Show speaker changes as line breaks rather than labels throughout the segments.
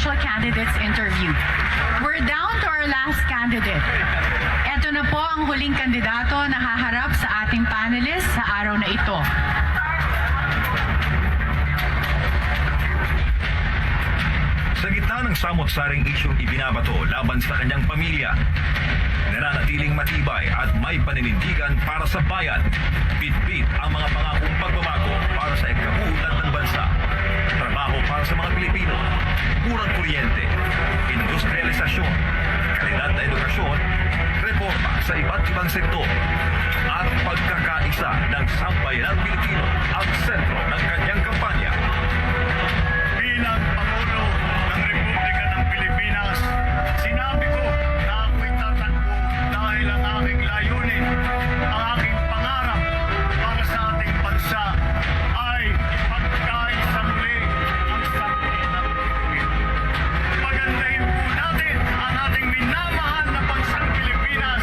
presidential candidates interview. We're down to our last candidate. Ito na po ang huling kandidato na haharap sa ating panelists sa araw na ito.
Sa gitna ng samot-saring isyong ibinabato laban sa kanyang pamilya, nananatiling matibay at may paninindigan para sa bayan, bitbit ang mga pangakong pagbabago para sa ikabuutan ng bansa, trabaho para sa mga Pilipino, murang kuryente, industrialisasyon, kalidad na edukasyon, reforma sa iba't ibang sektor, at pagkakaisa ng sambayanang Pilipino ang sentro ng kanyang kampanya.
Bilang Pangulo ng Republika ng Pilipinas, sinabi ko na ako'y tatakbo dahil ang aking layunin, ang aking pangarap para sa ating bansa ay ipagkaisa muli ang sambayanang Pilipino. Pagandahin po natin ang ating minamahal na bansang Pilipinas.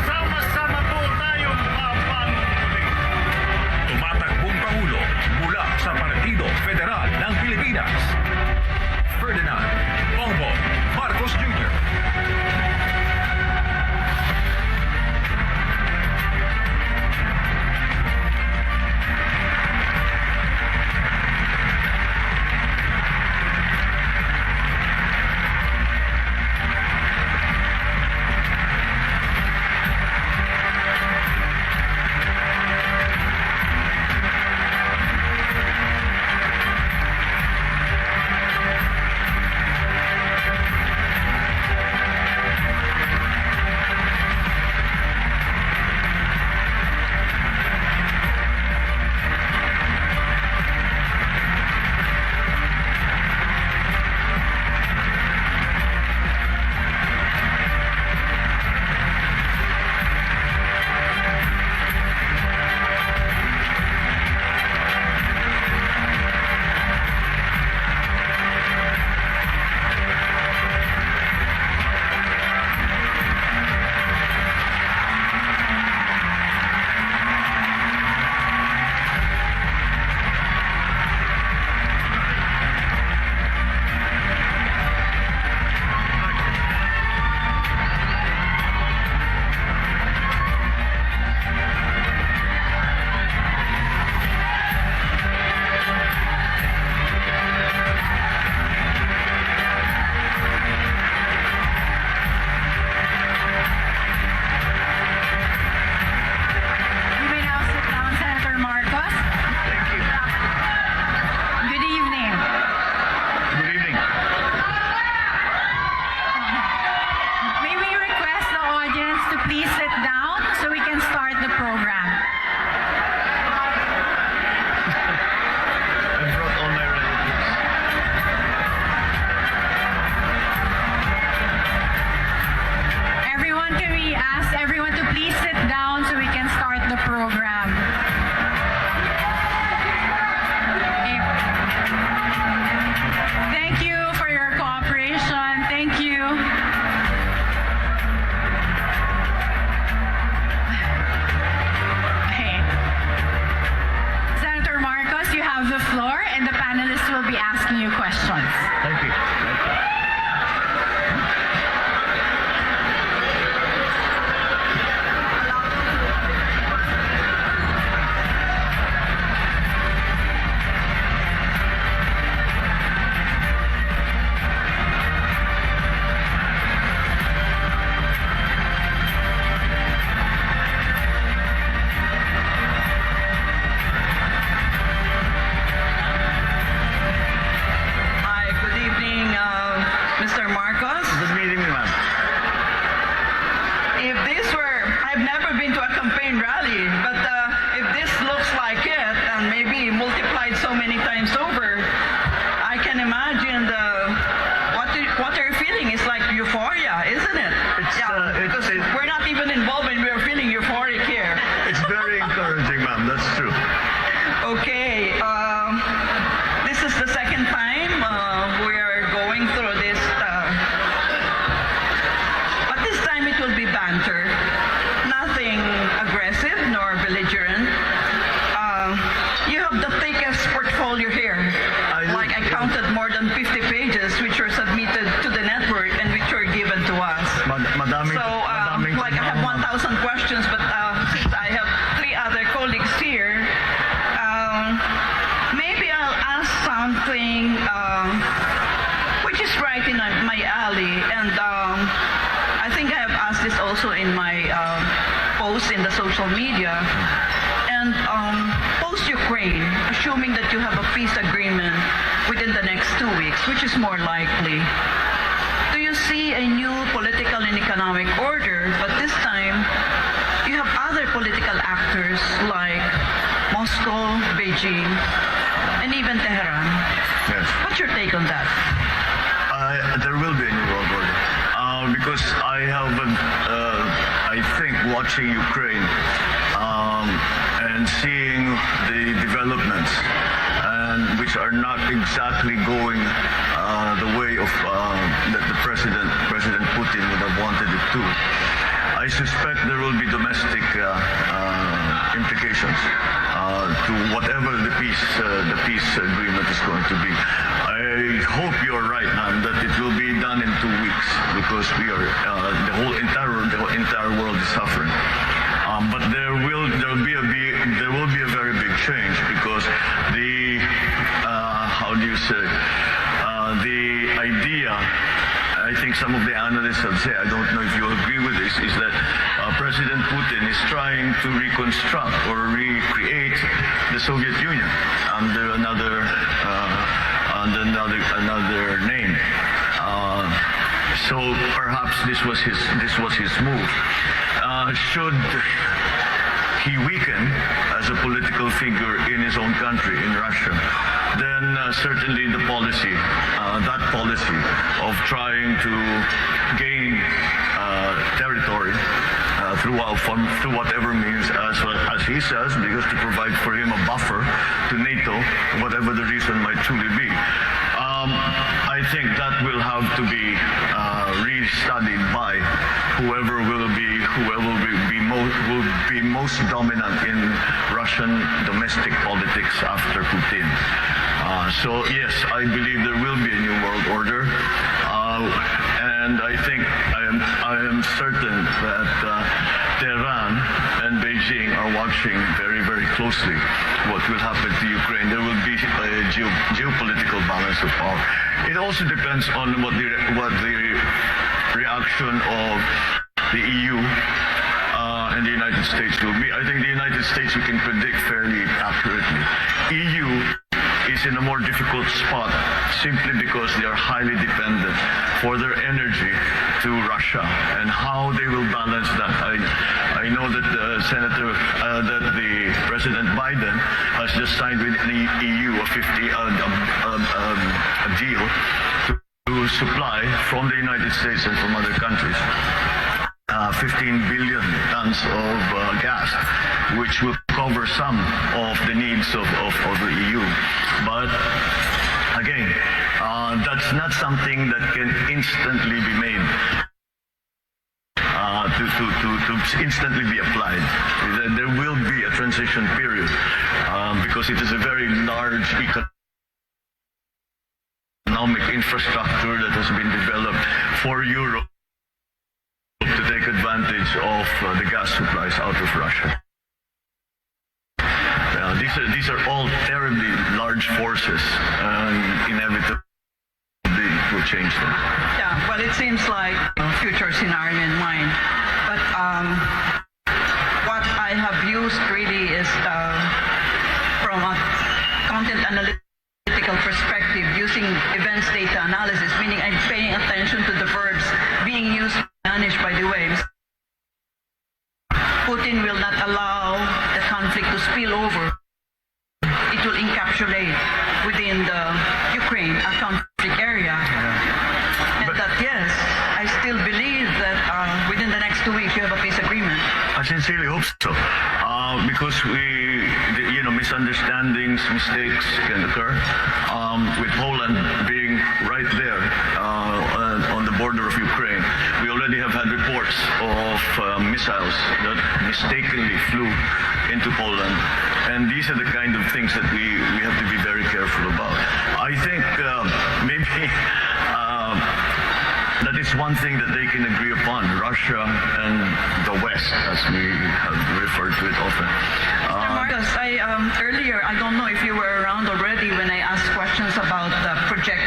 Sama-sama po tayong papangunin.
Tumatakbong Pangulo mula sa Partido Federal ng Pilipinas, Ferdinand Bongbong Marcos Jr.
You may now sit down, Senator Marcos.
Thank you.
Good evening.
Good evening.
May we request the audience to please sit down so we can start the program.
I brought all my relatives.
Everyone, can we ask everyone to please sit down so we can start the program? Okay. Thank you for your cooperation. Thank you. Okay. Senator Marcos, you have the floor and the panelists will be asking you questions.
Thank you.
Hi, good evening, Mr. Marcos.
Good meeting you, ma'am.
If this were, I've never been to a campaign rally, but if this looks like it, and maybe multiplied so many times over, I can imagine what you're feeling is like euphoria, isn't it? Because we're not even involved and we're feeling euphoric here.
It's very encouraging, ma'am. That's true.
Okay, this is the second time we're going through this, but this time it will be banter, nothing aggressive nor belligerent. You have the thickest portfolio here.
I
I counted more than 50 pages, which were which is right in my alley. And I think I have asked this also in my posts in the social media. And post-Ukraine, assuming that you have a peace agreement within the next 2 weeks, which is more likely, do you see a new political and economic order, but this time you have other political actors like Moscow, Beijing, and even Tehran?
Yes.
What's your take on that?
There will be a new world order because I have, I think, watching Ukraine and seeing the developments, and which are not exactly going the way of that the President Putin would have wanted it to. I suspect there will be domestic implications to whatever the peace agreement is going to be. I hope you're right, Nan, that it will be done in 2 weeks because we are the entire world is suffering. But there will be a very big change because the the idea, I think some of the analysts have said, I don't know if you agree with this, is that President Putin is trying to reconstruct or recreate the Soviet Union under another name. So perhaps this was his move. Should he weaken as a political figure in his own country, in Russia, then certainly that policy of trying to gain territory through whatever means, as he says, because to provide for him a buffer to NATO, whatever the reason might truly be. I think that will have to be restudied by whoever will be most dominant in Russian domestic politics after Putin. So yes, I believe there will be a new world order, and I think I am certain that Tehran and Beijing are watching very, very closely what will happen to Ukraine. There will be a geopolitical balance of power. It also depends on what the reaction of the EU and the United States will be. I think the United States we can predict fairly accurately. EU is in a more difficult spot simply because they are highly dependent for their energy to Russia, and how they will balance that. I know that that the President Biden has just signed with the EU a deal to supply from the United States and from other countries 15 billion tons of gas, which will cover some of the needs of the EU. But again, that's not something that can instantly be made to instantly be applied. There will be a transition period because it is a very large economic infrastructure that has been developed for Europe to take advantage of the gas supplies out of Russia. These are all terribly large forces, and inevitably it will change them.
Yeah, well, it seems like a future scenario in mind. But what I have used really is from a content analytical perspective, using events data analysis, meaning I'm paying attention to the verbs being used in Spanish, by the way. Putin will not allow the conflict to spill over. It will encapsulate within the Ukraine, a conflict area. And that, yes, I still believe that within the next 2 weeks you have a peace agreement.
I sincerely hope so, because misunderstandings, mistakes can occur. With Poland being right there on the border of Ukraine, we already have had reports of missiles that mistakenly flew into Poland, and these are the kind of things that we have to be very careful about. I think maybe that is one thing that they can agree upon, Russia and the West, as we have referred to it often.
Marcos, earlier, I don't know if you were around already when I asked questions about the project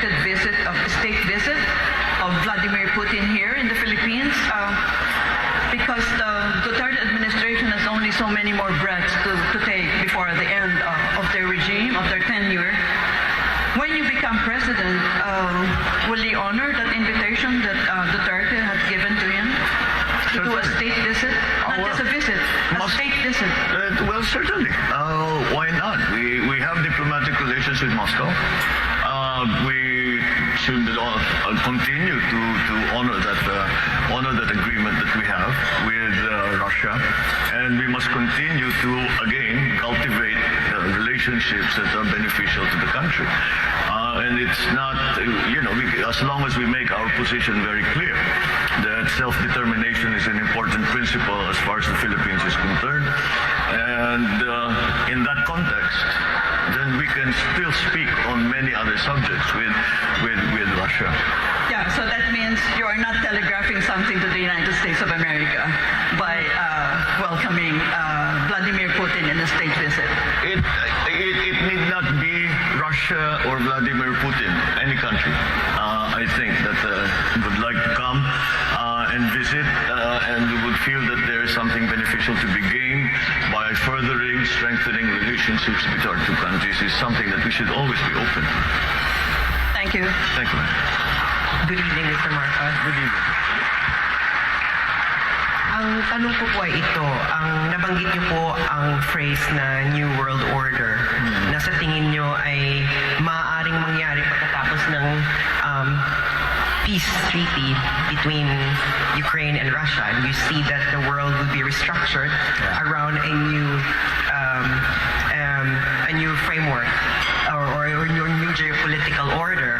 many more breaths to take before the end of their regime, of their tenure. When you become president, will he honor that invitation that Duterte had given to him to do a state visit? Not just a visit, a state visit.
Well, certainly. Why not? We have diplomatic relations with Moscow. We should continue to honor that agreement that we have with Russia, and we must continue to again cultivate relationships that are beneficial to the country. And it's not, as long as we make our position very clear that self-determination is an important principle as far as the Philippines is concerned, and in that context, then we can still speak on many other subjects with Russia.
Yeah, so that means you are not telegraphing something to the United States of America by welcoming Vladimir Putin in a state visit.
It need not be Russia or Vladimir Putin, any country. I think that would like to come and visit and would feel that there is something beneficial to be gained by furthering, strengthening relationships between our two countries is something that we should always be open to.
Thank you.
Thank you, ma'am.
Good evening, Mr. Marcos.
Good evening.
Ang tanong ko po ay ito, nabanggit niyo po ang phrase na New World Order na sa tingin niyo ay maaaring mangyari pagkatapos ng peace treaty between Ukraine and Russia, and you see that the world will be restructured around a new framework or your new geopolitical order.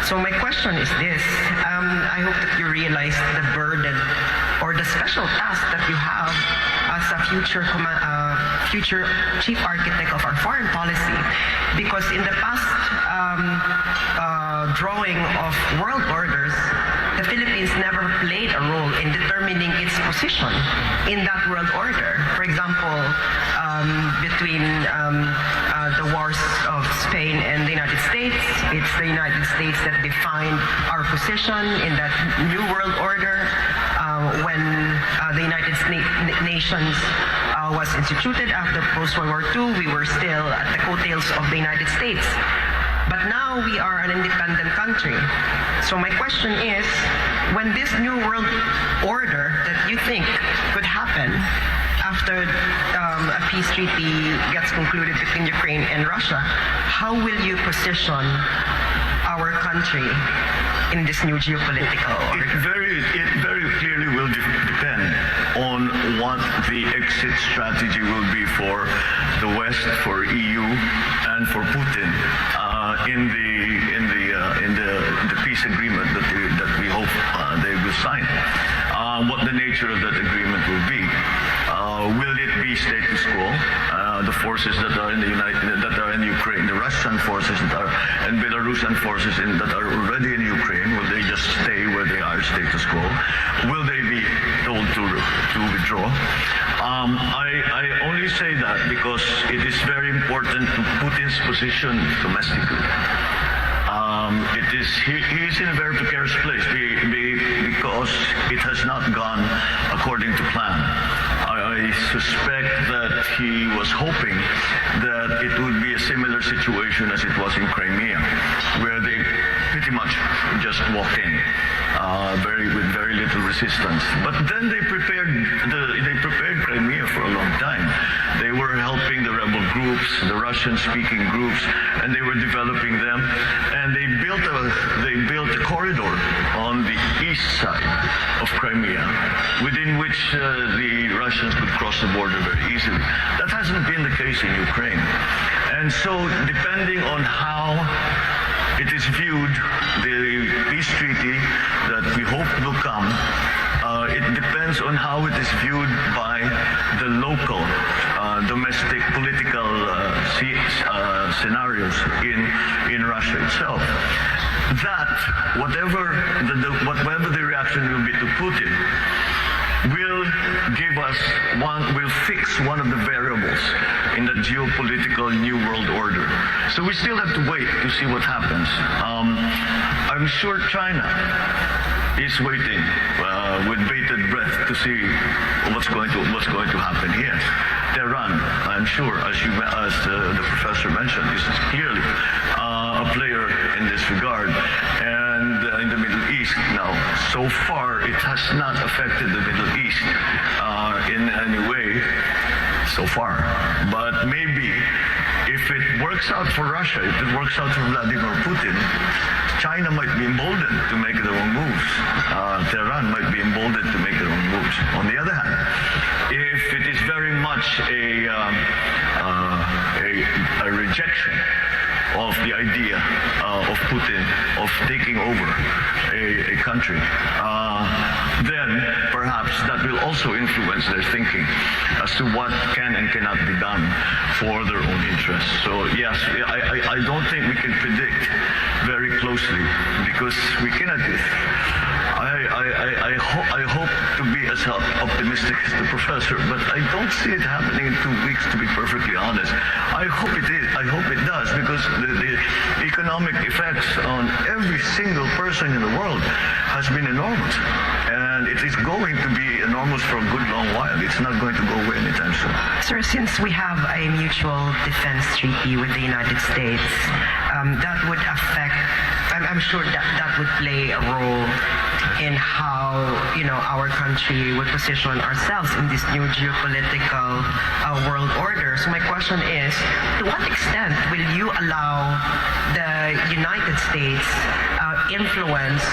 So my question is this, I hope that you realize the burden or the special task that you have as a future chief architect of our foreign policy, because in the past drawing of world orders, the Philippines never played a role in determining its position in that world order. For example, between the wars of Spain and the United States, it's the United States that defined our position in that new world order. When the United Nations was instituted after post-World War II, we were still at the coattails of the United States. But now we are an independent country. So my question is, when this new world order that you think could happen after a peace treaty gets concluded between Ukraine and Russia, how will you position our country in this new geopolitical order?
It very clearly will depend on what the exit strategy will be for the West, for EU, and for Putin in the peace agreement that we hope they will sign. What the nature of that agreement will be. Will it be status quo? The forces that are in Ukraine, the Russian forces that are, and Belarusian forces that are already in Ukraine, will they just stay where they are, status quo? Will they be told to withdraw? I only say that because it is very important to Putin's position domestically. He is in a very precarious place because it has not gone according to plan. I suspect that he was hoping that it would be a similar situation as it was in Crimea, where they pretty much just walked in with very little resistance. But then they prepared Crimea for a long time. They were helping the rebel groups, the Russian-speaking groups, and they were developing them. And they built a corridor on the east side of Crimea, within which the Russians could cross the border very easily. That hasn't been the case in Ukraine. And so, depending on how it is viewed, the peace treaty that we hope will come, it depends on how it is viewed by the local domestic political scenarios in Russia itself. That, whatever the reaction will be to Putin, will fix one of the variables in the geopolitical new world order. So we still have to wait to see what happens. I'm sure China is waiting with bated breath to see what's going to happen here. Tehran, I'm sure, as the professor mentioned, is clearly a player in this regard. And in the Middle East now, so far it has not affected the Middle East in any way so far. But maybe if it works out for Russia, if it works out for Vladimir Putin, China might be emboldened to make their own moves. Tehran might be emboldened to make their own moves. On the other hand, if it is very much a rejection of the idea of Putin of taking over a country, then perhaps that will also influence their thinking as to what can and cannot be done for their own interests. So yes, I don't think we can predict very closely because we cannot. I hope to be as optimistic as the professor, but I don't see it happening in 2 weeks, to be perfectly honest. I hope it is. I hope it does, because the economic effects on every single person in the world has been enormous. And it is going to be enormous for a good long while. It's not going to go away anytime soon.
Sir, since we have a mutual defense treaty with the United States, that would affect, I'm sure that would play a role in how, our country would position ourselves in this new geopolitical world order. So my question is, to what extent will you allow the United States influence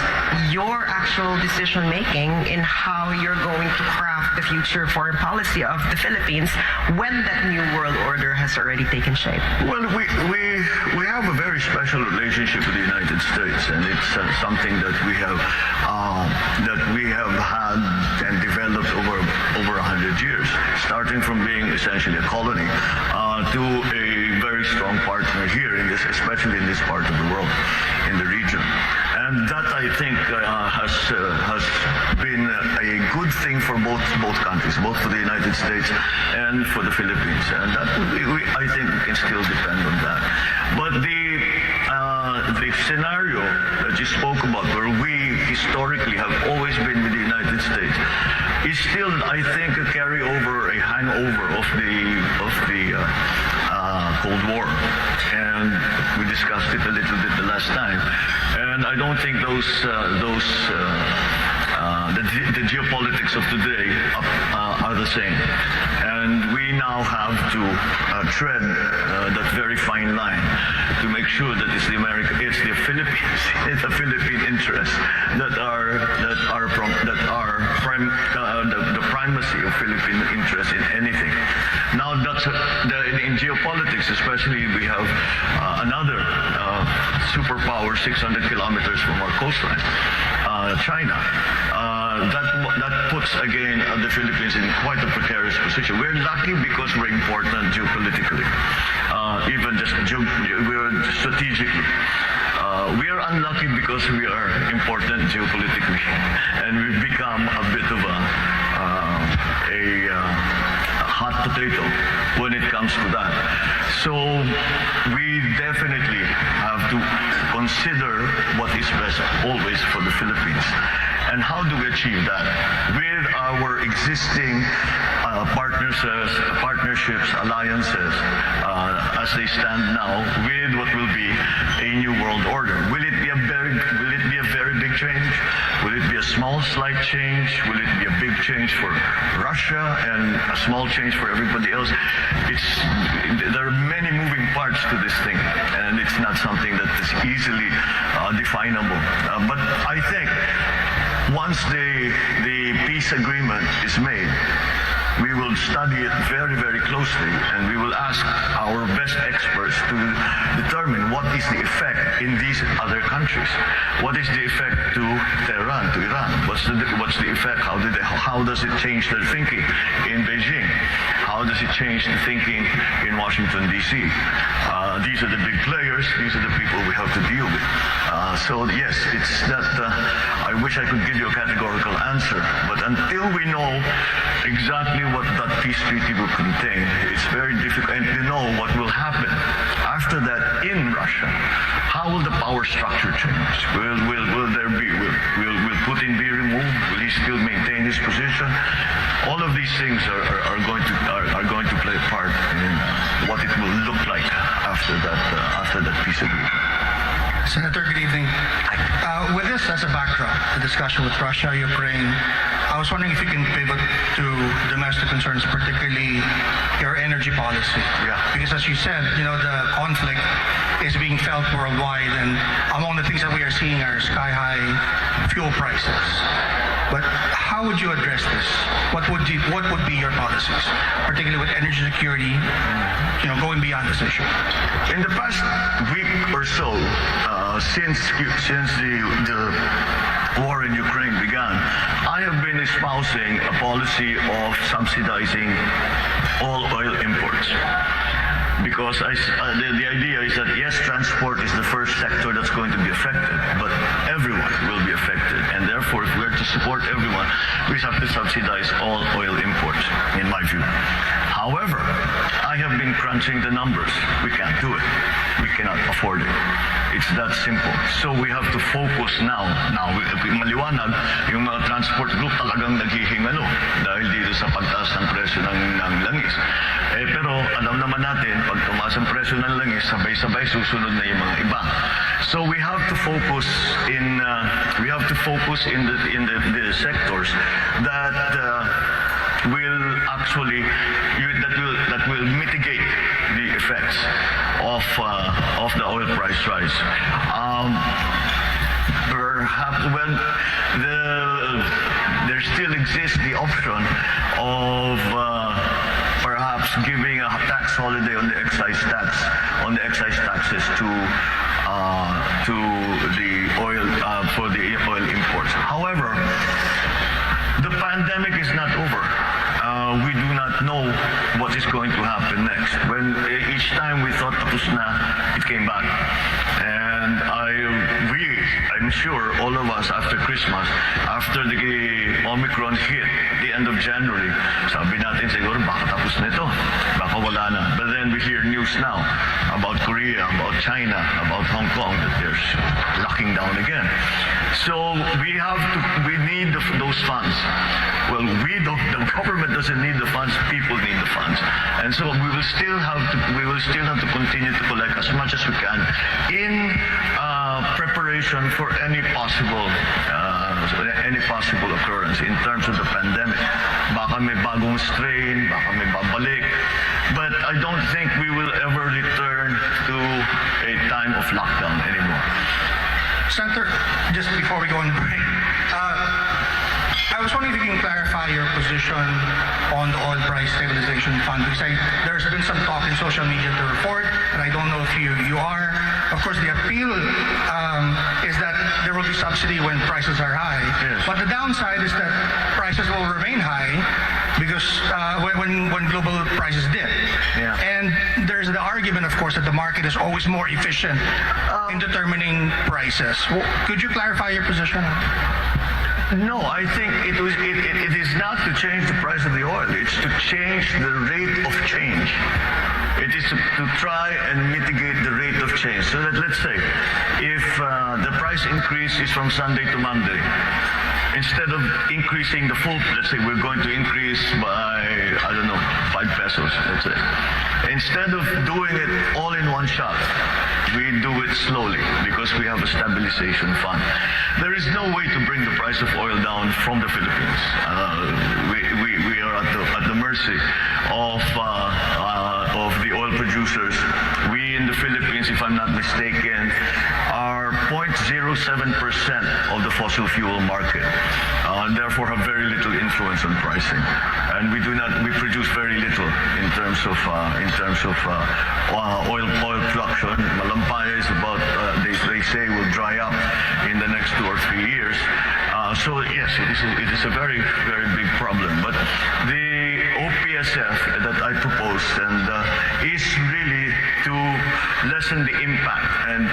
your actual decision making in how you're going to craft the future foreign policy of the Philippines when that new world order has already taken shape?
Well, we have a very special relationship with the United States, and it's something that we have had and developed over 100 years, starting from being essentially a colony to a very strong partner here in this, especially in this part of the world, in the region. And that, I think, has been a good thing for both countries, both for the United States and for the Philippines. And that I think we can still depend on that. But the scenario that you spoke about, where we historically have always been with the United States, is still, I think, a carryover, a hangover of the Cold War. And we discussed it a little bit the last time. And I don't think the geopolitics of today are the same. And we now have to tread that very fine line to make sure that it's the Philippines, it's the Philippine interests that are the primacy of Philippine interests in anything. Now that's in geopolitics, especially, we have another superpower 600 kilometers from our coastline, China. That puts again the Philippines in quite a precarious position. We're lucky because we're important geopolitically, even just we're strategically. We are unlucky because we are important geopolitically, and we've become a bit of a hot potato when it comes to that. So we definitely have to consider what is best always for the Philippines. And how do we achieve that? With our existing partnerships, alliances, as they stand now, with what will be a new world order. Will it be a very big change? Will it be a small, slight change? Will it be a big change for Russia and a small change for everybody else? There are many moving parts to this thing, and it's not something that is easily definable. But I think once the peace agreement is made, we will study it very, very closely, and we will ask our best experts to determine what is the effect in these other countries. What is the effect to Tehran, to Iran? What's the effect? How does it change their thinking in Beijing? How does it change the thinking in Washington, D.C.? These are the big players. These are the people we have to deal with. So yes, it's that. I wish I could give you a categorical answer, but until we know exactly what that peace treaty will contain, it's very difficult. And to know what will happen after that in Russia. How will the power structure change? Will there be? Will Putin be removed? Will he still maintain his position? All of these things are going to
peace agreement.
Senator, good evening. With this as a backdrop, the discussion with Russia, Ukraine, I was wondering if you can pivot to domestic concerns, particularly your energy policy.
Yeah.
Because as you said, the conflict is being felt worldwide, and among the things that we are seeing are sky-high fuel prices. But how would you address this? What would be your policies, particularly with energy security, going beyond this issue?
In the past week or so, since the war in Ukraine began, I have been espousing a policy of subsidizing all oil imports. Because the idea is that, yes, transport is the first sector that's going to be affected, but everyone will be affected. And therefore, if we're to support everyone, we have to subsidize all oil imports, in my view. However, I have been crunching the numbers. We can't do it. We cannot afford it. It's that simple. So we have to focus now. Maliwanag, yung mga transport group talagang naghihingalo dahil dito sa pagtaas ng presyo ng langis. Pero alam naman natin, pag tumaas ang presyo ng langis, sabay-sabay susunod na yung mga iba. So we have to focus in the sectors that will actually that will mitigate the effects of the oil price rise. Perhaps there still exists the option of perhaps giving a tax holiday on the excise taxes to the oil for the oil imports. However, the pandemic is not over. We do not know what is going to happen next. When each time we thought tapos na, it came back. And I'm sure all of us after Christmas, after the Omicron hit, the end of January, sabi natin siguro baka tapos na ito, baka wala na. But then we hear news now about Korea, about China, about Hong Kong, that they're locking down again. So we need those funds. Well, the government doesn't need the funds, people need the funds. And so we will still have to continue to collect as much as we can in preparation for any possible occurrence in terms of the pandemic. Baka may bagong strain, baka may babalik. But I don't think we will ever return to a time of lockdown anymore.
Senator, just before we go on break, I was wondering if you can clarify your position on the oil price stabilization fund, because there's been some talk in social media to report, but I don't know if you are. Of course, the appeal is that there will be subsidy when prices are high,
yes.
But the downside is that prices will remain high because when global prices dip.
Yeah.
And there's the argument, of course, that the market is always more efficient in determining prices. Could you clarify your position?
No, I think it is not to change the price of the oil. It's to change the rate of change. It is to try and mitigate the rate of change. So that, let's say, if the price increase is from Sunday to Monday, instead of increasing the full, let's say we're going to increase by, 5 pesos, let's say. Instead of doing it all in one shot, we do it slowly because we have a stabilization fund. There is no way to bring the price of oil down from the Philippines. We are at the mercy of the oil producers. We in the Philippines, if I'm not mistaken, are 0.07% of the fossil fuel market, and therefore have very little influence on pricing. And we produce very little in terms of oil production. Malampaya is about they say will dry up in the next 2 or 3 years. So yes, it is a very, very big problem. But the OPSF that I proposed is really to lessen the impact, and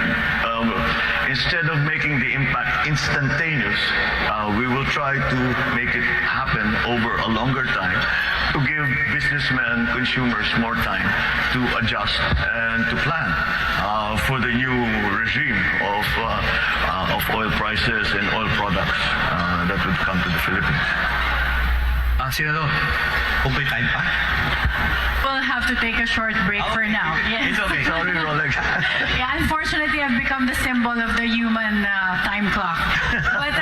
instead of making the impact instantaneous, we will try to make it happen over a longer time to give businessmen, consumers more time to adjust and to plan for the new regime of oil prices and oil products that would come to the Philippines.
Senador, kung may time pa?
We'll have to take a short break for now. Yes.
It's okay.
Sorry, Rolex.
Yeah, unfortunately. unfortunately, I've become the symbol of the human time clock. But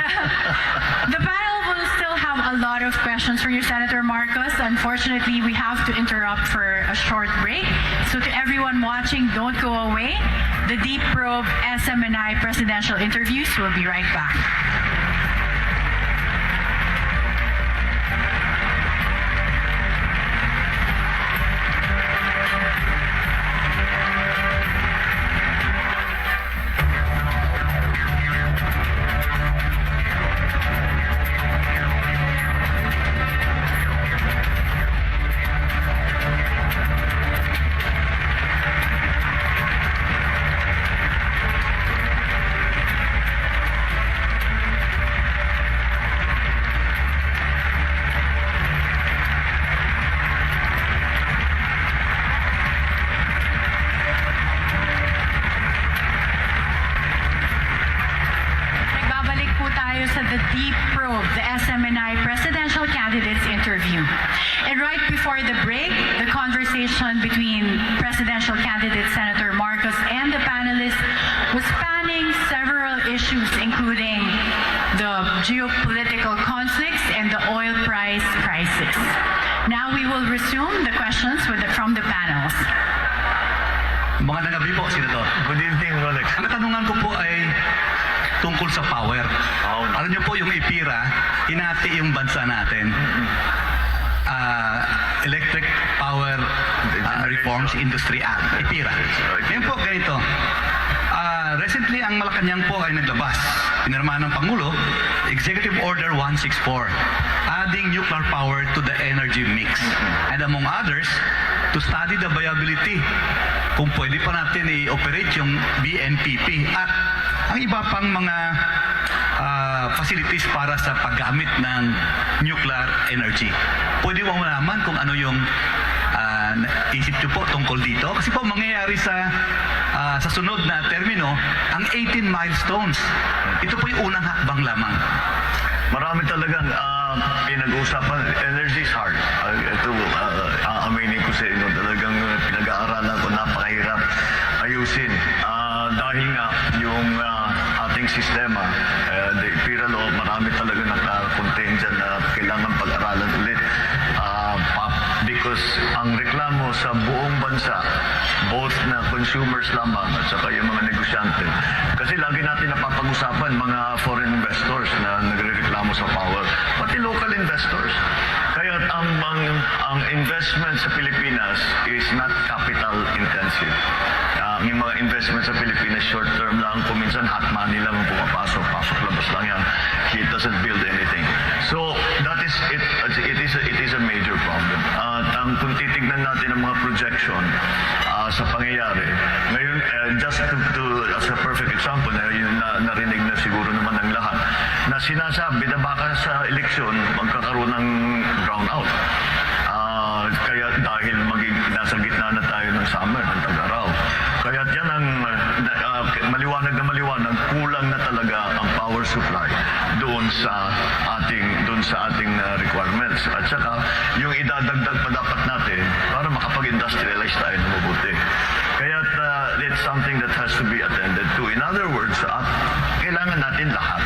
the panel will still have a lot of questions for you, Senator Marcos. Unfortunately, we have to interrupt for a short break. So to everyone watching, don't go away. The Deep Probe SMNI presidential interviews will be right back. The Deep Probe, the SMNI presidential candidates interview. And right before the break, the conversation between presidential candidate Senator Marcos and the panelists was spanning several issues, including the geopolitical conflicts and the oil price crisis. Now we will resume the questions from the panels.
Magandang gabi po, Senator.
Good evening, Rolex.
Ang katanungan ko po ay tungkol sa power. Alam niyo po yung IPIRA, hinati yung bansa natin. Electric Power Reforms Industry Act, IPIRA. Ngayon po ganito, recently ang Malacanang po ay naglabas. Pinirmahan ng Pangulo, Executive Order 164, adding nuclear power to the energy mix. And among others, to study the viability kung pwede pa natin i-operate yung BNPP at ang iba pang mga facilities para sa paggamit ng nuclear energy. Pwede mo malaman kung ano yung isip nyo po tungkol dito? Kasi po mangyayari sa sunod na termino, ang 18 milestones. Ito po yung unang hakbang lamang.
Marami talagang pinag-uusapan. Energy is hard. Ito, aaminin ko sa inyo, talagang pinag-aaralan ko, napakahirap ayusin. Dahil nga, yung ating sistema, the IPIRA law, marami talaga naka-contain dyan na kailangan pag-aralan ulit. Because ang reklamo sa buong bansa, both na consumers lamang at saka yung mga negosyante, kasi lagi natin napapag-usapan mga foreign investors na nagre-reklamo sa power, pati local investors. Kaya ang investment sa Pilipinas is not capital intensive. Yung mga investment sa Pilipinas short term lang, kuminsan hot money lang ang pumapasok, pasok-labas lang yan. It doesn't build anything. So that is it. It is a major problem. Kung titignan natin ang mga projection sa pangyayari, ngayon just as a perfect example, narinig na siguro naman ng lahat, na sinasabi na baka sa eleksyon magkakaroon ng brownout. Kaya dahil nasa gitna na tayo ng summer, ng tag-araw. Kaya yan ang maliwanag na maliwanag, kulang na talaga ang power supply doon sa ating requirements. At saka yung idadagdag pa dapat natin para makapag-industrialize tayo na mabuti. Kaya it's something that has to be attended to. In other words, kailangan natin lahat.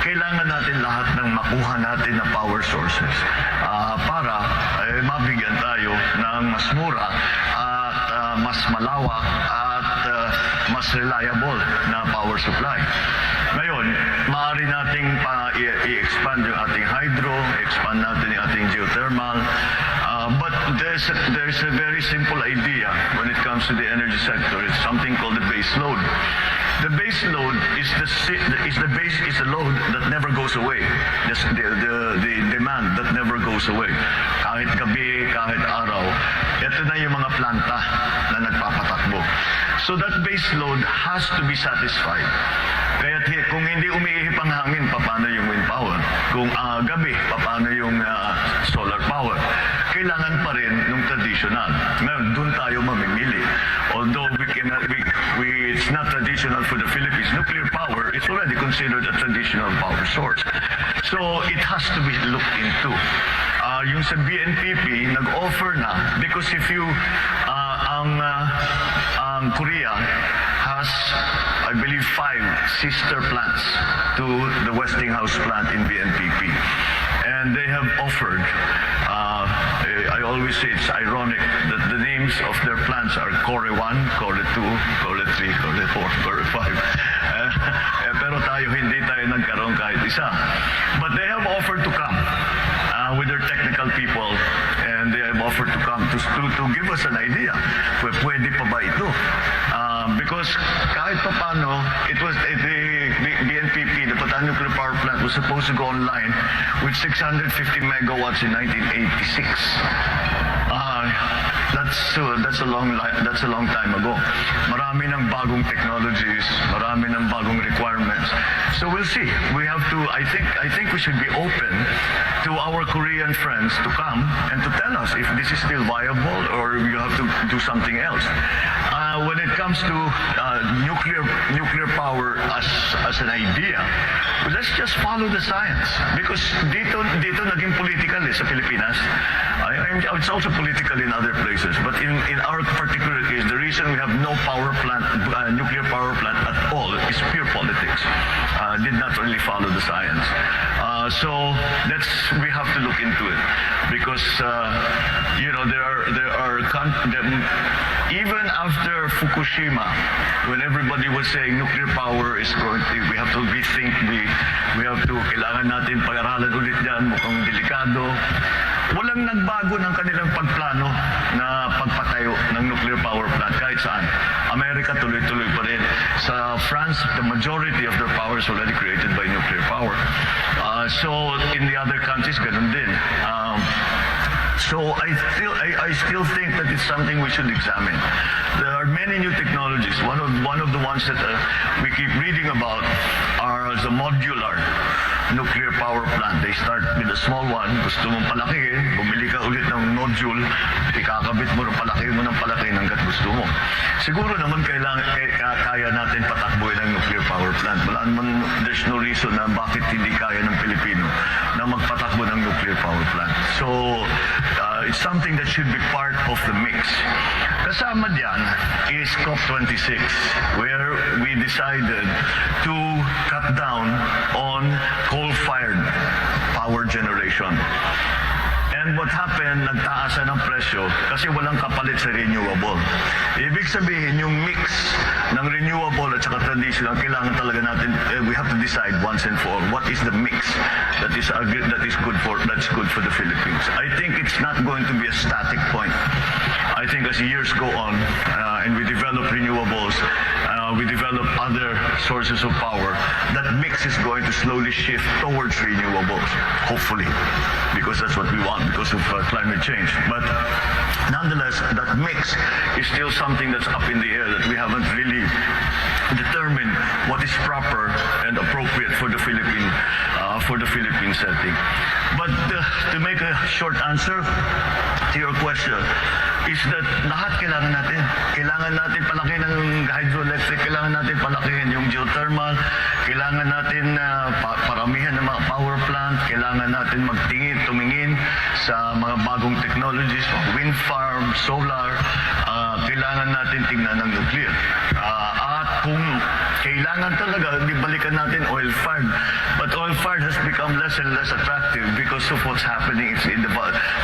Kailangan natin lahat ng makuha natin na power sources para mabigyan tayo ng mas mura at mas malawak at mas reliable na power supply. Ngayon, maaari nating i-expand yung ating hydro, expand natin yung ating geothermal, but there's a very simple idea when it comes to the energy sector. It's something called the base load. The base load is the load that never goes away. The demand that never goes away. Kahit gabi, kahit araw, ito na yung mga planta na nagpapatakbo. So that base load has to be satisfied. Kaya kung hindi umiihip ang hangin, paano yung wind power? Kung gabi, paano yung solar power? Kailangan pa rin ng traditional. Ngayon, doon tayo mamimili. Although it's not traditional for the Philippines, nuclear power is already considered a traditional power source. So it has to be looked into. Yung sa BNPP, nag-offer na because if you ang Korea has, I believe, 5 sister plants to the Westinghouse plant in BNPP. And they have offered, I always say it's ironic that the names of their plants are Core 1, Core 2, Core 3, Core 4, Core 5. Pero hindi tayo nagkaroon kahit isa. But they have offered to come with their technical people, and they have offered to come to give us an idea. Pwede pa ba ito? Because kahit pa paano, the BNPP, the Bataan Nuclear Power Plant, was supposed to go online with 650 megawatts in 1986. That's a long time ago. Marami ng bagong technologies, marami ng bagong requirements. So we'll see. We have to. I think we should be open to our Korean friends to come and to tell us if this is still viable or you have to do something else. When it comes to nuclear power as an idea, let's just follow the science, because dito naging political sa Pilipinas. It's also political in other places, but in our particular case, the reason we have no nuclear power plant at all is pure politics. Did not really follow the science. So we have to look into it, because even after Fukushima, when everybody was saying nuclear power is going to, we have to rethink, kailangan natin pag-aralan ulit yan, mukhang delikado. Walang nagbago ng kanilang pagplano na pagpatayo ng nuclear power plant kahit saan. Amerika tuloy-tuloy pa rin. Sa France, the majority of their power is already created by nuclear power. So in the other countries, ganun din. So I still think that it's something we should examine. There are many new technologies. One of the ones that we keep reading about are the modular nuclear power plant. They start with a small one. Gusto mong palakihin, bumili ka ulit ng module, ikakabit mo ng palakihin hanggat gusto mo. Siguro naman kaya natin patakbuhin ang nuclear power plant. Wala naman, there's no reason na bakit hindi kaya ng Pilipino na magpatakbo ng nuclear power plant. So, it's something that should be part of the mix. Kasama diyan is COP26, where we decided to cut down on coal-fired power generation. And what happened, nagtaasan ng presyo kasi walang kapalit sa renewable. Ibig sabihin, yung mix ng renewable at saka traditional, kailangan talaga natin, we have to decide once and for all, what is the mix that is good for the Philippines. I think it's not going to be a static point. I think as years go on and we develop renewables, we develop other sources of power, that mix is going to slowly shift towards renewables, hopefully, because that's what we want because of climate change. But nonetheless, that mix is still something that's up in the air, that we haven't really determined what is proper and appropriate for the Philippine setting. But to make a short answer to your question, is that lahat kailangan natin. Kailangan natin palakihin ng hydroelectric, kailangan natin palakihin yung geothermal, kailangan natin paramihan ng mga power plant, kailangan natin tumingin sa mga bagong technologies, wind farm, solar, kailangan natin tingnan ng nuclear. At kung kailangan talaga, balikan natin oil-fired. But oil-fired has become less and less attractive because of what's happening in the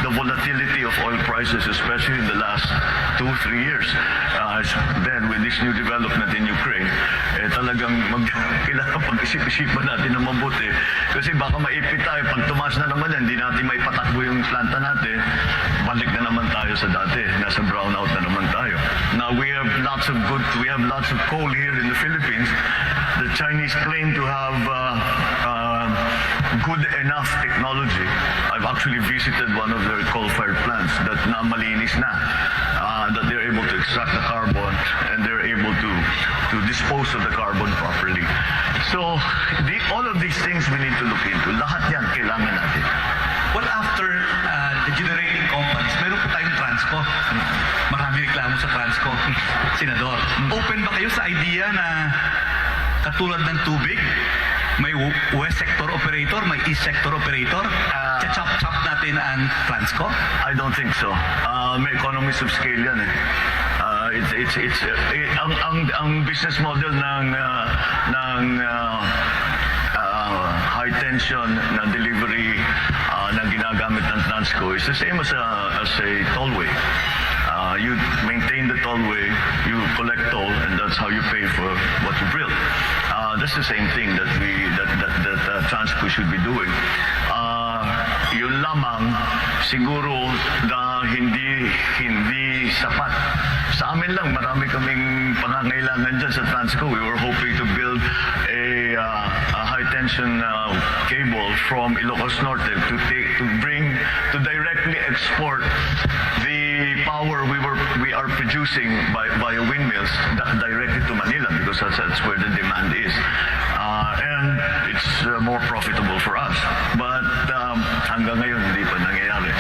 volatility of oil prices, especially in the last 2-3 years. Then with this new development in Ukraine, talagang kailangan pag-isip-isipan natin na mabuti. Kasi baka maipit tayo, pag tumaas na naman yan, hindi natin may patakbo yung planta natin, balik na naman tayo sa dati, nasa brownout na naman tayo. Now we have lots of coal here in the Philippines. The Chinese claim to have good enough technology. I've actually visited one of their coal-fired plants that na malinis na, that they're able to extract the carbon and they're able to dispose of the carbon properly. So all of these things we need to look into. Lahat yan kailangan natin.
Well, after the generating companies, meron po tayong Transco. Marami reklamo sa Transco. Senador, open ba kayo sa idea na katulad ng tubig, may west sector operator, may east sector operator, chop natin ang Transco?
I don't think so. May economies of scale yan eh. ang business model ng high tension na delivery na ginagamit ng Transco is the same as a tollway. You maintain the tollway, you collect toll, and that's how you pay for what you build. That's the same thing that Transco should be doing. Yun lamang siguro na hindi sapat. Sa amin lang, marami kaming pangangailangan dyan sa Transco. We were hoping to build a high tension cable from Ilocos Norte to directly export the power we are producing via windmills directly to Manila, because that's where the demand is. And it's more profitable for us. But hanggang ngayon hindi pa nangyayari.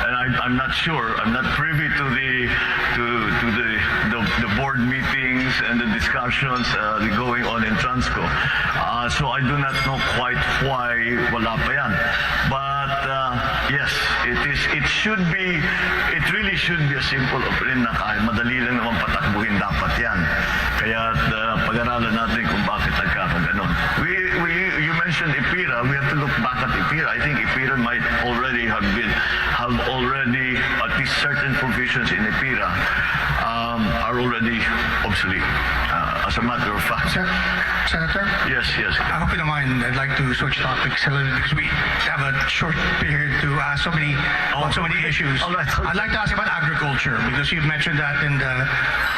And I'm not sure. I'm not privy to the board meetings and the discussions going on in Transco. So I do not know quite why wala pa yan. But yes, it really should be a simple operation na kahit madali lang naman patakbuhin dapat yan. Kaya pag-aralan natin kung bakit nagkakaganon. You mentioned IPIRA. We have to look back at IPIRA. I think IPIRA might already have at least certain provisions in IPIRA are already obsolete. As a matter of fact.
Senator?
Yes.
I hope you don't mind. I'd like to switch topics a little bit because we have a short period to ask so many issues.
All right.
I'd like to ask about agriculture because you've mentioned that in the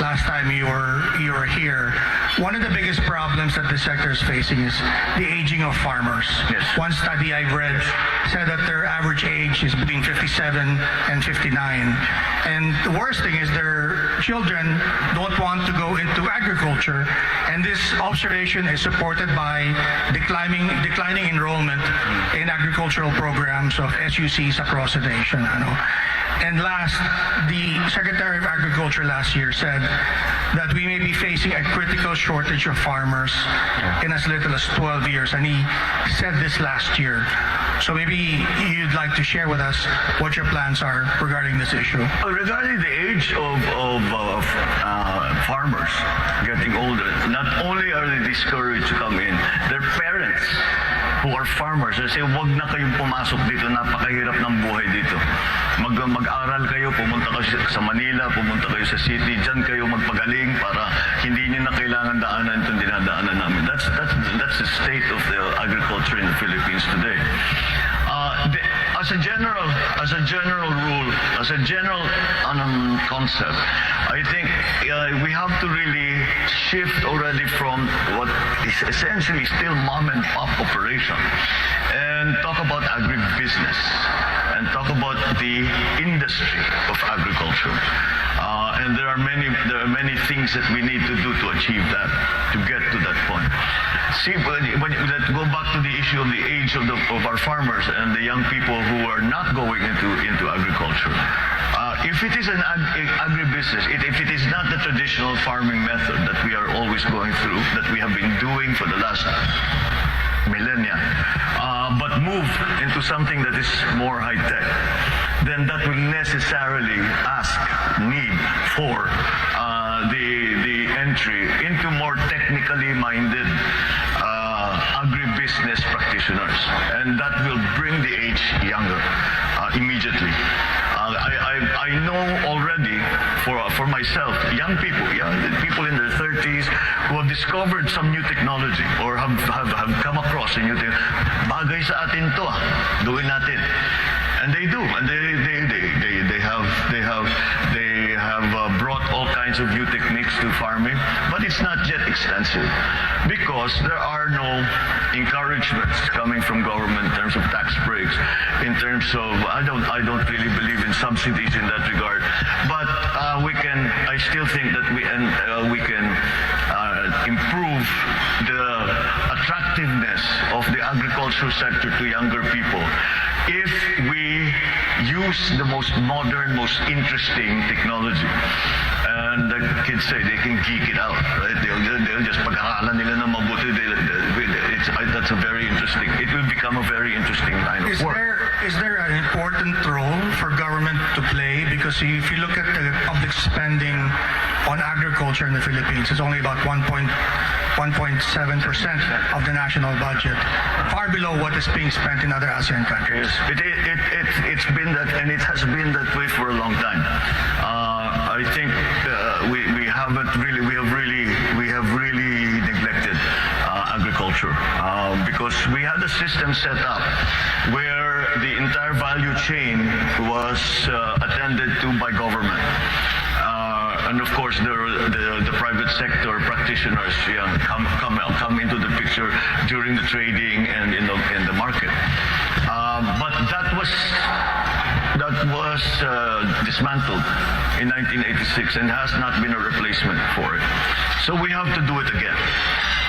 last time you were here. One of the biggest problems that the sector is facing is the aging of farmers.
Yes.
One study I read said that their average age is between 57 and 59. And the worst thing is their children don't want to go into agriculture. And this observation is supported by declining enrollment in agricultural programs of SUCs across the nation. And last, the Secretary of Agriculture last year said that we may be facing a critical shortage of farmers in as little as 12 years. And he said this last year. So maybe you'd like to share with us what your plans are regarding this issue.
Regarding the age of farmers getting older, not only are they discouraged to come in, their parents who are farmers, they say, wag na kayong pumasok dito, napakahirap ng buhay dito. Mag-aral kayo, pumunta kayo sa Manila, pumunta kayo sa city, dyan kayo magpagaling para hindi niyo na kailangan daanan itong dinadaanan namin. That's the state of the agriculture in the Philippines today. As a general rule, as a general concept, I think we have to really shift already from what is essentially still mom and pop operation and talk about agribusiness and talk about the industry of agriculture. And there are many things that we need to do to achieve that, to get to that point. See, let's go back to the issue of the age of our farmers and the young people who are not going into agriculture. If it is an agribusiness, if it is not the traditional farming method that we are always going through, that we have been doing for the last millennia, but move into something that is more high-tech, then that will necessarily need for the entry into more technically minded agribusiness practitioners, and that will bring the age younger immediately. I know already for myself, young people in their 30s who have discovered some new technology or have come across a new thing. Bagay sa atin to, gawin natin. And they do, and they have brought all kinds of new techniques to farming, but it's not yet extensive because there are no encouragements coming from government in terms of tax breaks, in terms of I don't really believe in subsidies in that regard, but I still think that we can improve the attractiveness of the agricultural sector to younger people if we use the most modern, most interesting technology. And the kids say they can geek it out, right? They'll just pag-aralan nila na mabuti. That's a very interesting. It will become a very interesting line of work.
Is there an important role for government to play? Because Kasi if you look at the public spending on agriculture in the Philippines, it's only about 1.7% of the national budget, far below what is being spent in other ASEAN countries.
It's been that, and it has been that way for a long time. I think we have really neglected agriculture because we had a system set up where the entire value chain was attended to by government. And of course, the private sector practitioners come into the picture during the trading and in the market. But that was dismantled in 1986 and has not been a replacement for it. So we have to do it again.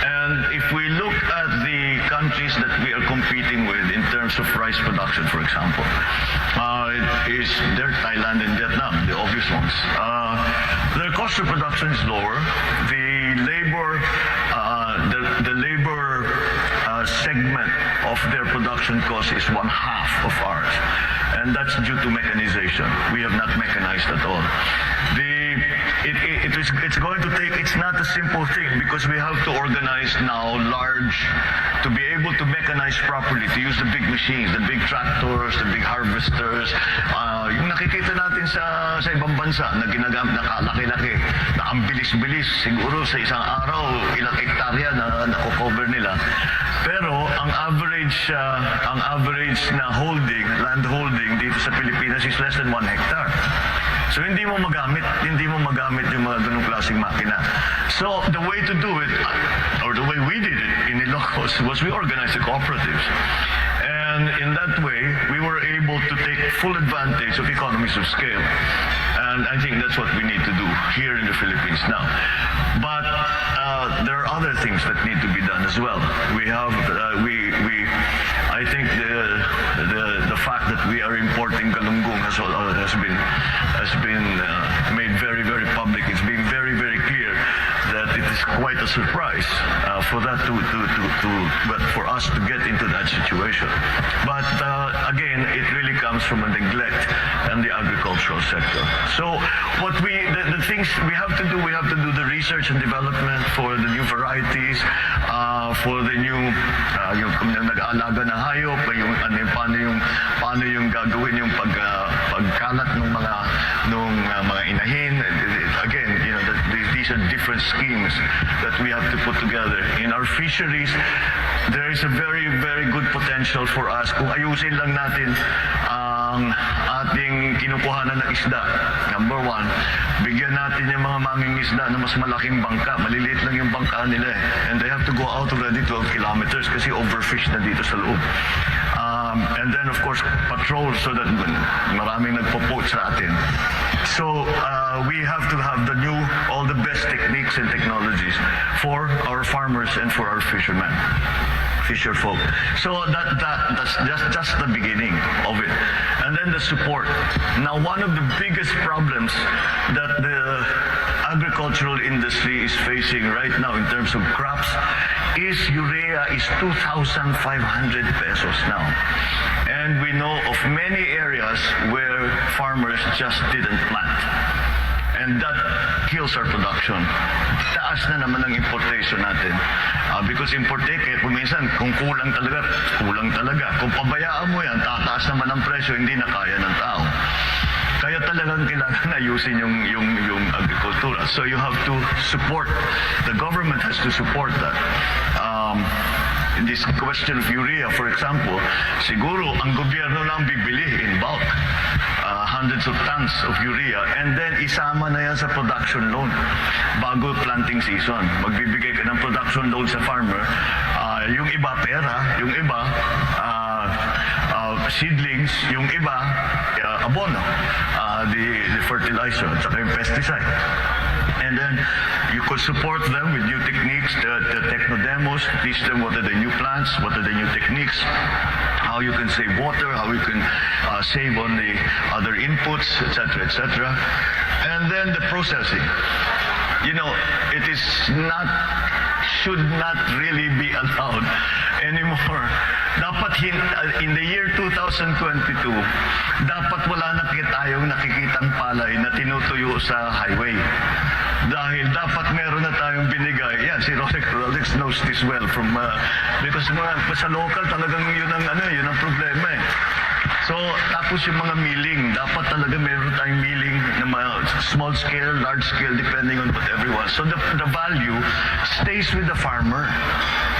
And if we look at the countries that we are competing with in terms of rice production, for example, they're Thailand and Vietnam, the obvious ones. Their cost of production is lower. The labor segment of their production cost is 1/2 of ours, and that's due to mechanization. We have not mechanized at all. It's going to take. It's not a simple thing because we have to organize now to be able to mechanize properly, to use the big machines, the big tractors, the big harvesters. Yung nakikita natin sa ibang bansa na ginagamit na kalaki-laki, na ang bilis-bilis, siguro sa isang araw, ilang hektarya na nakocover nila. Pero ang average na land holding dito sa Pilipinas is less than 1 hectare. So hindi mo magamit yung mga ganung klaseng makina. So the way to do it, or the way we did it in Ilocos, was we organized the cooperatives. And in that way, we were able to take full advantage of economies of scale. And I think that's what we need to do here in the Philippines now. But there are other things that need to be done as well. I think the fact that we are importing galunggong has been made very, very public. It's been very, very clear that it is quite a surprise for us to get into that situation. But again, it really comes from a neglect in the agricultural sector. So the things we have to do the research and development for the new varieties, for the new yung nag-aalaga na hayop, paano yung gagawin yung pagkalat ng mga inahin. Again, these are different schemes that we have to put together. In our fisheries, there is a very, very good potential for us kung ayusin lang natin ang ating kinukuhanan ng isda. Number 1, bigyan natin yung mga mangingisda na mas malaking bangka. Maliliit lang yung bangka nila and they have to go out already 12 kilometers kasi overfish na dito sa loob. And then of course patrol so that maraming nagpo-poach sa atin. So we have to have all the best techniques and technologies for our farmers and for our fisher folk. So that's just the beginning of it. And then the support. Now one of the biggest problems that the agricultural industry is facing right now in terms of crops is urea is 2,500 pesos now. And we know of many areas where farmers just didn't plant. And that kills our production. Taas na naman ang importation natin. Because minsan, kung kulang talaga. Kung pabayaan mo yan, tataas naman ang presyo, hindi na kaya ng tao. Kaya talagang kailangan ayusin yung agrikultura. So you have to support, the government has to support that. In this question of urea, for example, siguro ang gobyerno lang bibili in bulk. Hundreds of tons of urea and then isama na yan sa production loan bago planting season. Magbibigay ka ng production loan sa farmer. Yung iba pera, yung iba seedlings, yung iba abono, the fertilizer at saka yung pesticide. And then you could support them with new techniques, the techno demos, teach them what are the new plants, what are the new techniques, how you can save water, how you can save on the other inputs, etc., etc. And then the processing. It is not should not really be allowed anymore. Dapat in the year 2022, dapat wala na tayong nakikitang palay na tinutuyo sa highway. Dahil dapat meron na tayong binigay. Yan, si Rolex knows this well from because sa local talagang yun ang problema eh. So, tapos yung mga milling, dapat talaga meron tayong milling na small scale, large scale, depending on what everyone. So, the value stays with the farmer.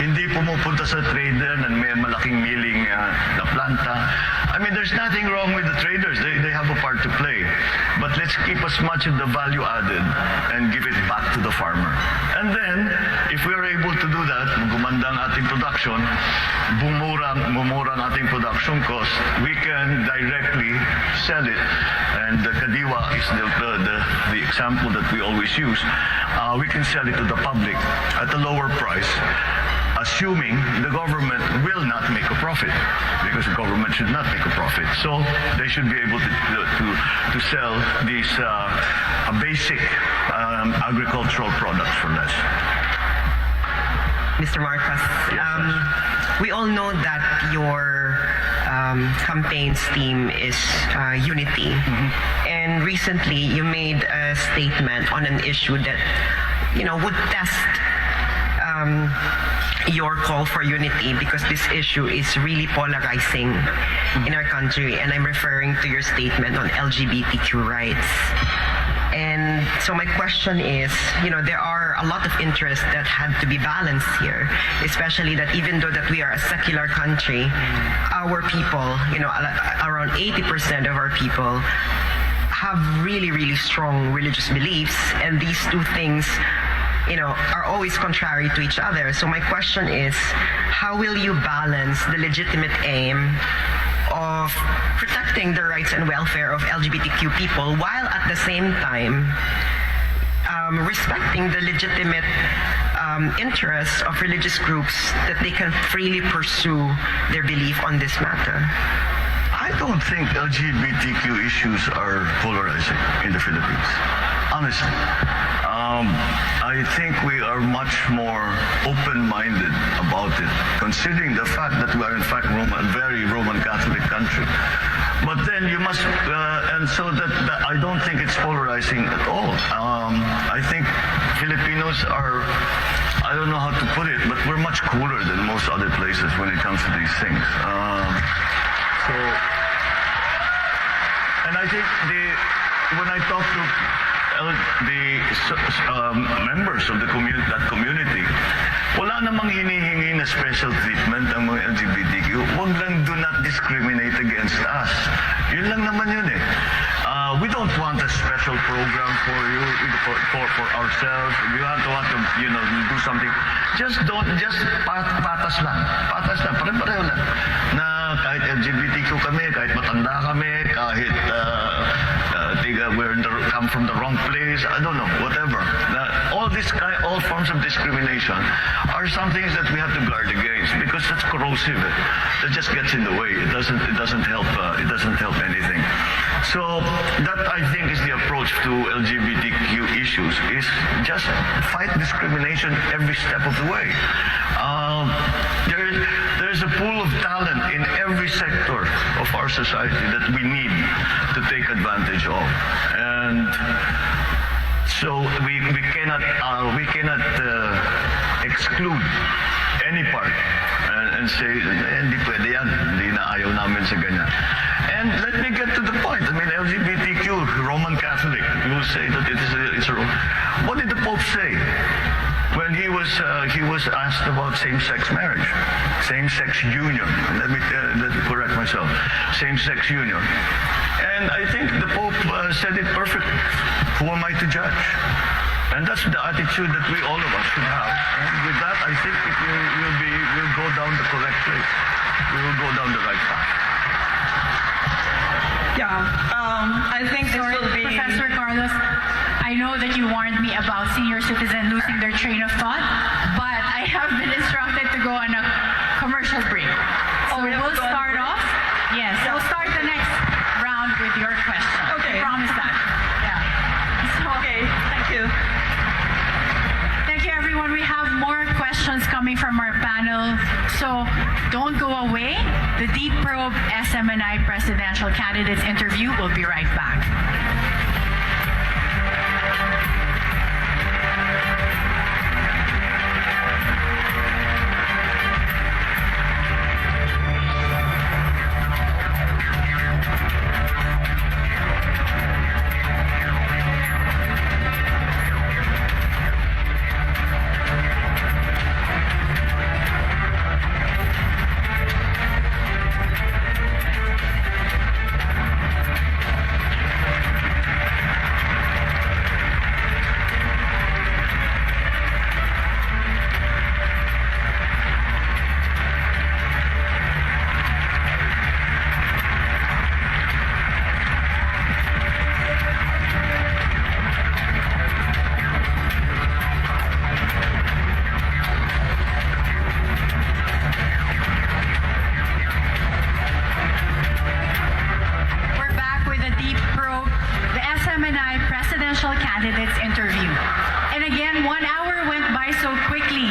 Hindi pumupunta sa trader na may malaking milling na planta. I mean, there's nothing wrong with the traders. They have a part to play. But let's keep as much of the value added and give it back to the farmer. And then, if we are able to do that, gumanda ang ating production, bumura ang ating production cost, we can directly sell it. And the kadiwa is the example that we always use. We can sell it to the public at a lower price, assuming the government will not make a profit, because the government should not make a profit. So they should be able to sell these basic agricultural products for less.
Mr. Marcos, we all know that your campaign's theme is unity. And recently, you made a statement on an issue that, would test your call for unity, because this issue is really polarizing in our country. And I'm referring to your statement on LGBTQ rights. And so my question is, there are a lot of interests that had to be balanced here, especially that even though that we are a secular country, our people, around 80% of our people have really, really strong religious beliefs, and these two things, are always contrary to each other. So my question is, how will you balance the legitimate aim of protecting the rights and welfare of LGBTQ people while at the same time respecting the legitimate interests of religious groups that they can freely pursue their belief on this matter?
I don't think LGBTQ issues are polarizing in the Philippines, honestly. I think we are much more open-minded about it, considering the fact that we are in fact a very Roman Catholic country. But then you must, and so that I don't think it's polarizing at all. I think Filipinos are, I don't know how to put it, but we're much cooler than most other places when it comes to these things. And I think when I talk to members of that community, wala namang hinihingi na special treatment ang mga LGBTQ. Huwag lang do not discriminate against us. Yun lang naman yun eh. We don't want a special program for you, for ourselves. We want to do something. Just patas lang. Patas lang. Pare-pareho lang. Na kahit LGBTQ kami, kahit matanda kami, kahit come from the wrong place, I don't know, whatever. All forms of discrimination are some things that we have to guard against, because that's corrosive. That just gets in the way. It doesn't help. It doesn't help anything. So that, I think, is the approach to LGBTQ issues: is just fight discrimination every step of the way. There's a pool of talent in every sector of our society that we need to take advantage of, and so we cannot exclude any part and say hindi pwede yan, hindi na ayaw namin sa ganyan. And let me get to the point. I mean, LGBTQ, Roman Catholic, you will say that it's a. What did the Pope say when he was asked about same-sex marriage, same-sex union? Let me correct myself. Same-sex union. And I think the Pope said it perfectly. Who am I to judge? And that's the attitude that all of us should have. And with that, I think we'll go down the correct place. We will go down the right path.
Yeah, I think this will be...
Professor Carlos, I know that you warned me about senior citizen losing their train of thought, but I have been instructed to go on a commercial break. So we'll start off. Yes, we'll start the next round with your question.
Okay.
I promise that. Yeah. So,
Okay, thank you.
thank you, everyone. We have more questions. Don't go away. The Deep Probe SMNI presidential candidates interview will be right back. Candidates interview. And again, 1 hour went by so quickly.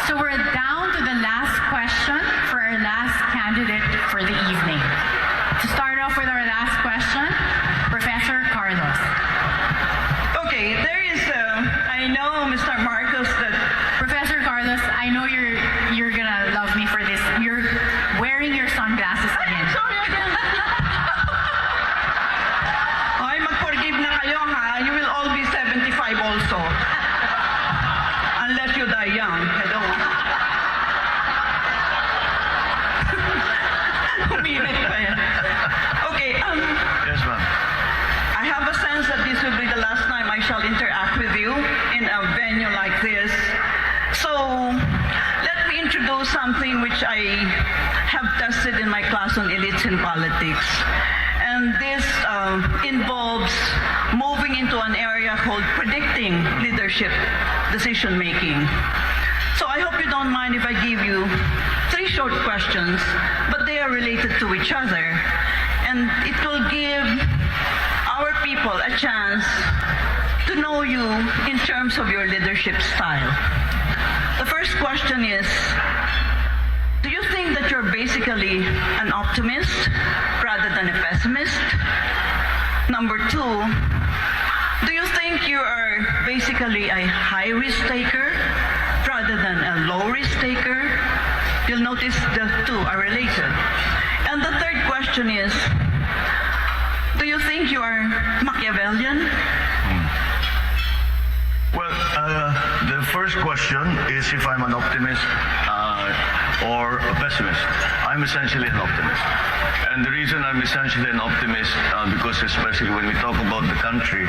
So we're down to the last question for our last candidate for the evening. To start off with our last question, Professor Carlos.
Okay, there is, I know, Mr. Marcos, that
Professor Carlos, I know you're gonna love me for this. You're wearing your sunglasses again.
sorry again. Ay, mag-forgive na kayo, ha? You will all be 75 also. Unless you die young. Hello. Umilit pa yan. Okay,
Yes, ma'am.
I have a sense that this will be the last time I shall interact with you in a venue like this. So, let me introduce something which I have tested in my class on elites in politics. And this involves moving into an area called predicting leadership decision making. So I hope you don't mind if I give you 3 short questions, but they are related to each other. And it will give our people a chance to know you in terms of your leadership style. The first question is, do you think that you're basically an optimist rather than a pessimist? Number 2, do you think you are basically a high-risk taker rather than a low-risk taker? You'll notice the 2 are related. And the third question is, do you think you are Machiavellian?
Well, the first question is if I'm an optimist or a pessimist. I'm essentially an optimist. And the reason I'm essentially an optimist, because especially when we talk about the country,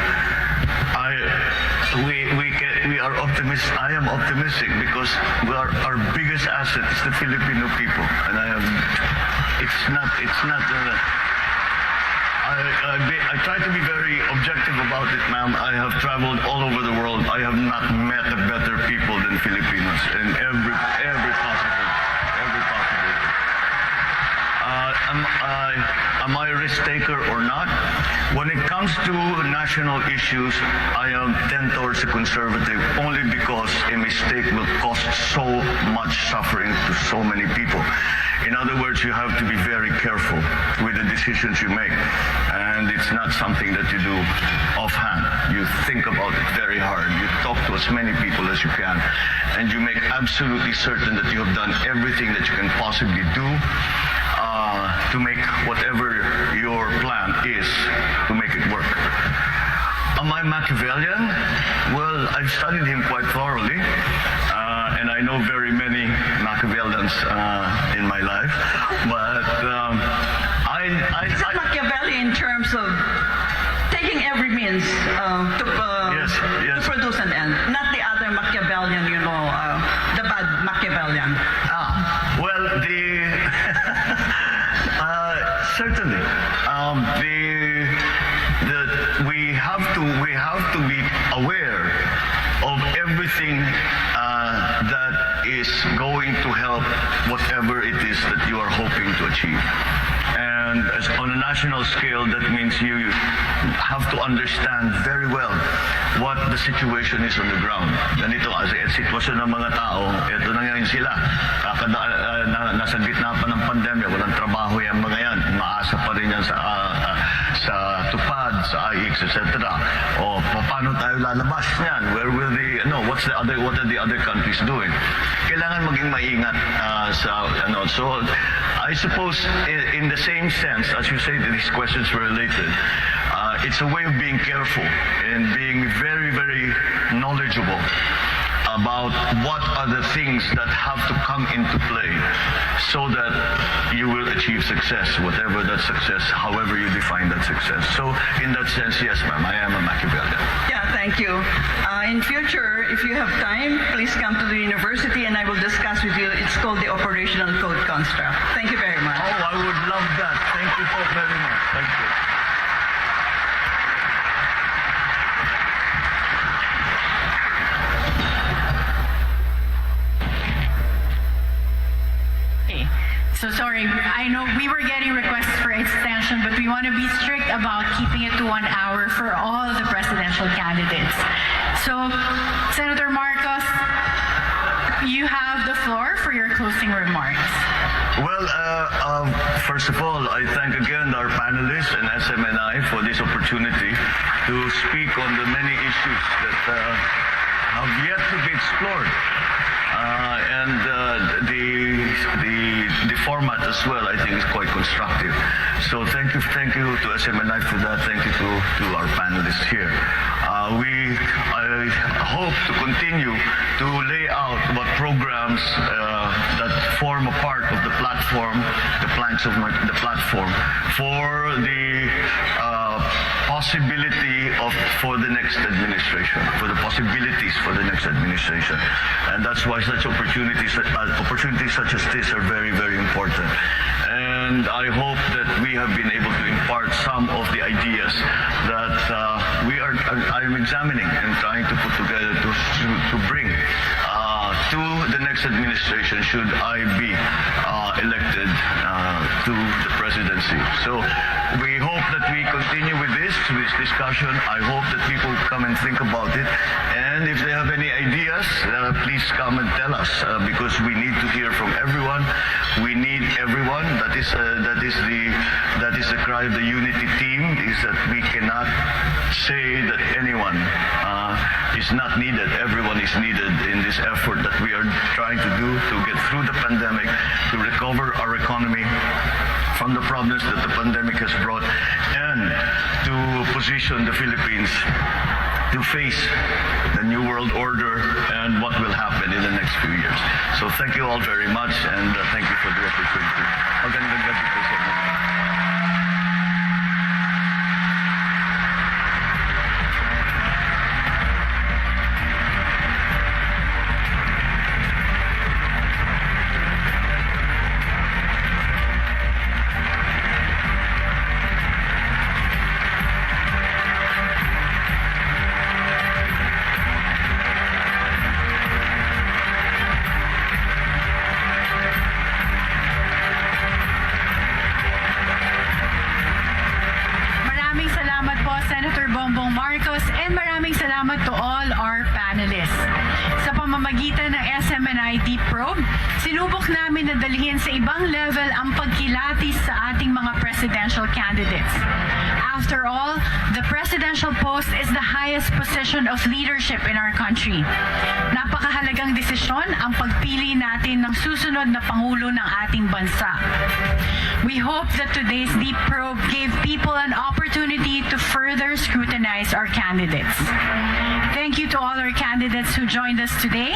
we are optimists. I am optimistic because our biggest asset is the Filipino people. And I try to be very objective about it, ma'am. I have traveled all over the world. I have not met a better people than Filipinos in every possible. Am I a risk taker or not? When it comes to national issues, I tend towards the conservative only because a mistake will cost so much suffering to so many people. In other words, you have to be very careful with the decisions you make. And it's not something that you do offhand. You think about it very hard. You talk to as many people as you can. And you make absolutely certain that you have done everything that you can possibly do to make whatever your plan is, to make it work. Am I Machiavellian? Well, I've studied him quite thoroughly. And I know very many Machiavellians in my life. But
It's not Machiavelli in terms of taking every means to produce an end. Not the other Machiavellian, the bad Machiavellian.
Well, certainly, we have to be aware of everything that is going to help whatever it is that you are hoping to achieve. And And on a national scale, that means you have to understand very well what the situation is on the ground. Ganito kasi sitwasyon ng mga tao, ito na ngayon sila. Nasa gitna pa ng pandemya, walang trabaho yung mga yan. Maasa pa rin yan sa tupad, sa IX, etc. O paano tayo lalabas niyan? Where will what are the other countries doing? Kailangan maging maingat so I suppose in the same sense as you say that these questions were related, it's a way of being careful and being very, very knowledgeable about what are the things that have to come into play so that you will achieve success, whatever that success, however you define that success. So in that sense, yes, ma'am, I am a Machiavellian.
Yeah, thank you. In future, if you have time, please come to the university and I will discuss with you. It's called the Operational Code Construct. Thank you very much.
Oh, I would love that. Thank you so very much. Thank you.
So sorry, I know we were getting requests for extension, but we want to be strict about keeping it to 1 hour for all the presidential candidates. So, Senator Marcos, you have the floor for your closing remarks.
Well, first of all, I thank again our panelists and SMNI for this opportunity to speak on the many issues that have yet to be explored. The format as well, I think, is quite constructive. So thank you to SMNI for that. Thank you to our panelists here. I hope to continue to lay out what programs that form a part of the platform, the planks of the platform, for the possibility for the next administration, for the possibilities for the next administration. And that's why such opportunities such as this are very, very important. And I hope that we have been able to impart some of the ideas that I'm examining and trying to put together to bring to the next administration should I be elected to the presidency. So we hope that we continue with this discussion. I hope that people come and think about it. And if they have any ideas, please come and tell us because we need to hear from everyone. We need everyone. That is the cry of the unity team, is that we cannot say that anyone is not needed. Everyone is needed in this effort that we are trying to do to get through the pandemic, to recover our economy from the problems that the pandemic has brought, and to position the Philippines to face the new world order and what will happen in the next few years. So thank you all very much, and thank you for the opportunity. Magandang gabi po sa inyo.
Senator Bongbong Marcos, and maraming salamat to all our panelists. Sa pamamagitan ng SMNI Deep Probe, sinubok namin na dalhin sa ibang level ang pagkilatis sa ating mga presidential candidates. After all, the presidential post is the highest position of leadership in our country. Napakahalagang desisyon ang pagpili natin ng susunod na Pangulo ng ating bansa. We hope that today's Deep Probe gave people an opportunity to further scrutinize our candidates. Thank you to all our candidates who joined us today.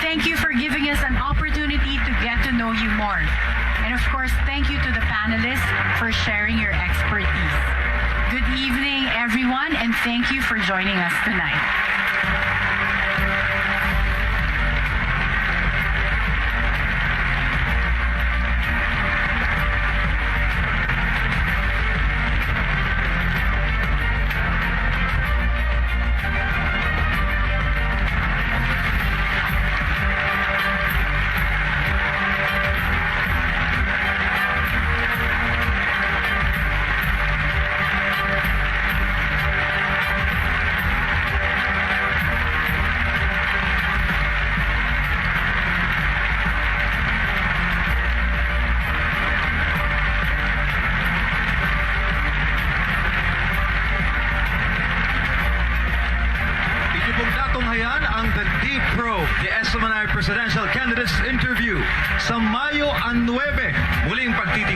Thank you for giving us an opportunity to get to know you more. And of course, thank you to the panelists for sharing your expertise. Good evening, everyone, and thank you for joining us tonight.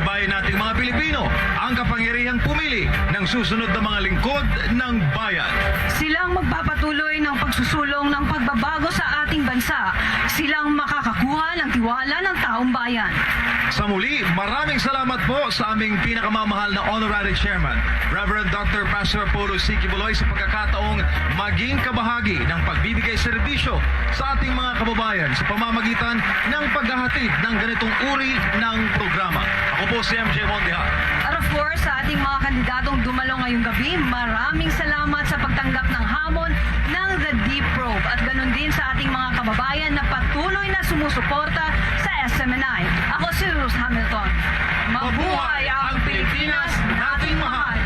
bayan nating mga Pilipino ang kapangyarihang pumili ng susunod na mga lingkod ng bayan.
Silang magpapatuloy ng pagsusulong ng pagbabago sa ating bansa. Silang makakakuha ng tiwala ng taong bayan.
Sa muli, maraming salamat po sa aming pinakamamahal na Honorary Chairman, Reverend Dr. Pastor Polo C. Kibuloy, sa pagkakataong maging kabahagi ng pagbibigay serbisyo sa ating mga kababayan sa pamamagitan ng paghahatid ng ganitong uri ng programa. Ako po si MJ Mondiha.
At of course, sa ating mga kandidatong dumalo ngayong gabi, maraming salamat sa pagtanggap ng hamon ng The Deep Probe at ganun din sa ating mga kababayan na patuloy na sumusuporta sa SMNI. Ako si Ruth Hamilton. Mabuhay ang Pilipinas nating mahal!